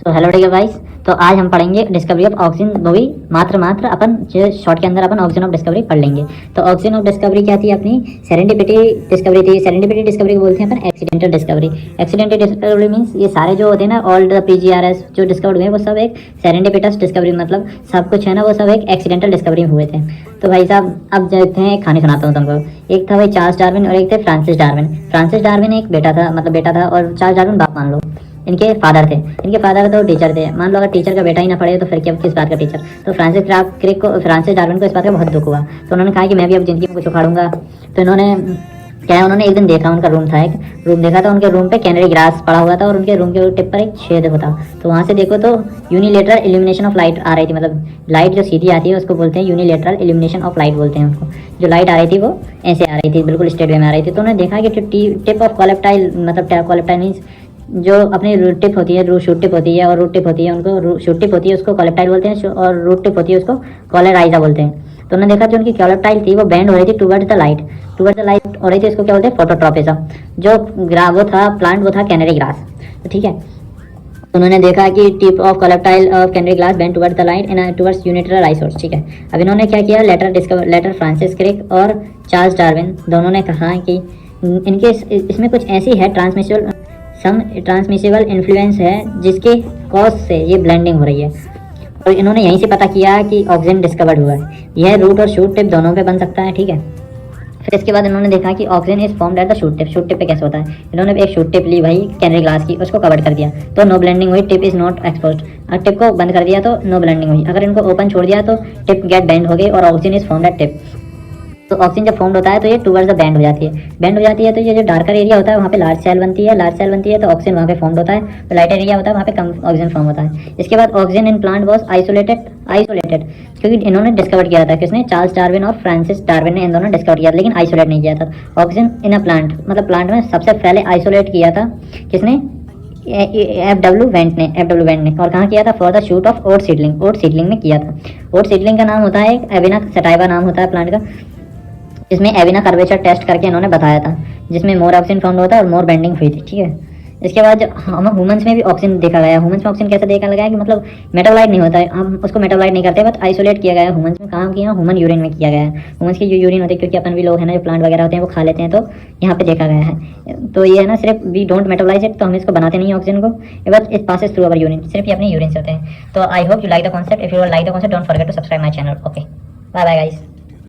तो हेलो ठीक है गाइस। तो आज हम पढ़ेंगे डिस्कवरी ऑफ ऑक्सीजन मूवी। मात्र अपन जो शॉर्ट के अंदर अपन ऑक्सीजन ऑफ डिस्कवरी पढ़ लेंगे। तो ऑक्सीजन ऑफ डिस्कवरी क्या थी? अपनी सेरेंडिपिटी डिस्कवरी थी। सेरेंडिपिटी डिस्कवरी को बोलते हैं अपन accidental discovery. Accidental discovery means ये सारे जो होते हैं ना, ऑल द पीजीआरएस जो डिस्कवर्ड हुए वो सब एक सेरेंडिपिटस डिस्कवरी, मतलब सब कुछ है ना वो सब एक एक्सीडेंटल डिस्कवरी हुए थे। तो भाई साहब अब देखते हैं, एक कहानी सुनाता हूँ तुमको। एक था भाई चार्ल्स डार्विन और एक थे फ्रांसिस डार्विन। फ्रांसिस डार्विन एक बेटा था और चार्ल्स डार्विन बाप मान लो। इनके फादर तो टीचर थे। मान लो अगर टीचर का बेटा ही ना पढ़े तो फिर क्या, किस बात का टीचर। तो फ्रांसिस डार्विन को इस बात का बहुत दुख हुआ। तो उन्होंने कहा कि मैं भी अब जिंदगी में कुछ उखाड़ूंगा। तो उन्होंने एक दिन देखा, उनका रूम था, एक रूम देखा था, उनके रूम पे कैनरी ग्रास पड़ा हुआ था और उनके रूम के टिप पर एक छेद होता। तो वहाँ से देखो तो यूनिलेटरल इल्यूमिनेशन ऑफ लाइट आ रही थी, मतलब लाइट जो सीधी आती है उसको बोलते हैं यूनिलेटरल इल्यूमिनेशन ऑफ लाइट बोलते हैं उसको। जो लाइट आ रही थी वो ऐसे आ रही थी, बिल्कुल स्ट्रेट वे में आ रही थी। तो उन्होंने देखा कि टिप ऑफ कॉलेप्टाइल, मतलब कॉलेप्टाइल मीन्स जो अपनी रूट टिप होती है, शूट टिप होती है और रूट टिप होती है, उनको शूट टिप होती है उसको कॉलेप्टाइल बोलते हैं और रूट टिप होती है उसको कॉलेराइजा बोलते हैं। तो उन्होंने देखा जो उनकी कॉलेप्टाइल थी वो बेंड हो रही थी टुवर्ड्स द लाइट हो रही थी। इसको क्या बोलते हैं? फोटोट्रॉपिज्म। जो वो था प्लांट, वो था कैनरी ग्रास। तो ठीक है, तो उन्होंने देखा कि tip of coleoptile of canary grass bend towards the light and towards unilateral light source. ठीक है, अब इन्होंने क्या किया, लेटर फ्रांसिस क्रिक और चार्ल्स डार्विन दोनों ने कहा कि इनके इसमें कुछ ऐसी है ट्रांसमिसिबल इन्फ्लुएंस है जिसके कॉज से ये ब्लेंडिंग हो रही है। और इन्होंने यहीं से पता किया कि ऑक्सीजन डिस्कवर्ड हुआ है। यह रूट और शूट टिप दोनों पे बन सकता है। ठीक है, फिर इसके बाद इन्होंने देखा कि oxygen is formed at the shoot tip. Shoot tip पे कैसे होता है? इन्होंने एक शूट टिप ली भाई कैनरी ग्लास की, उसको कवर कर दिया तो नो ब्लेंडिंग हुई, टिप इज नॉट एक्सपोज्ड। और टिप को बंद कर दिया तो नो ब्लेंडिंग हुई। अगर इनको ओपन छोड़ दिया तो टिप गेट बेंड हो गई और oxygen is formed at tip. तो ऑक्सीजन जब फॉर्म्ड होता है तो ये टुवर्ड्स द बैंड हो जाती है। तो ये जो डार्कर एरिया होता है वहाँ पे लार्ज सेल बनती है तो ऑक्सीजन वहाँ पे फॉर्म्ड होता है। तो लाइटर एरिया होता है वहाँ पे कम ऑक्सीजन फॉर्म होता है। इसके बाद oxygen in plant was isolated क्योंकि इन्होंने डिस्कवर किया था, किसने? चार्ल्स डार्विन और फ्रांसिस डार्विन ने इन दोनों डिस्कवर किया था, लेकिन आइसोलेट नहीं किया था। ऑक्सीजन इन अ प्लांट, मतलब प्लांट में सबसे पहले आइसोलेट किया था किसने? एफ.डब्ल्यू. वेंट ने। और कहाँ किया था? For the shoot of oat seedling में किया था। ओट सीडलिंग का नाम होता है एविना सटाइवा नाम होता है प्लांट का, जिसमें एविना कर्वेचर टेस्ट करके इन्होंने बताया था, जिसमें मोर ऑक्सीजन फाउंड होता है और मोर बेंडिंग हुई थी। ठीक है, इसके बाद हम ह्यूमंस में भी ऑक्सीजन देखा गया। ह्यूमंस में ऑक्सीजन कैसे देखा गया कि मतलब मेटाबोलाइट नहीं होता है, हम उसको मेटाबोलाइट नहीं करते, बट आइसोलेट किया गया है। ह्यूमंस में कहाँ किया? ह्यूमन यूरिन में किया गया है। ह्यूमंस की जो यूरिन होती है, क्योंकि अपन भी लोग हैं ना जो प्लांट वगैरह होते हैं वो खा लेते हैं, तो यहाँ पे देखा गया है। तो ये है ना, सिर्फ वी डोंट मेटाबोलाइज इट, तो हम इसको बनाते नहीं ऑक्सीजन को, but it passes through our urine, सिर्फ ये अपनी यूरिन से होते हैं। तो I hope you like the concept. If you like the concept don't forget to subscribe my channel. Okay, bye bye guys.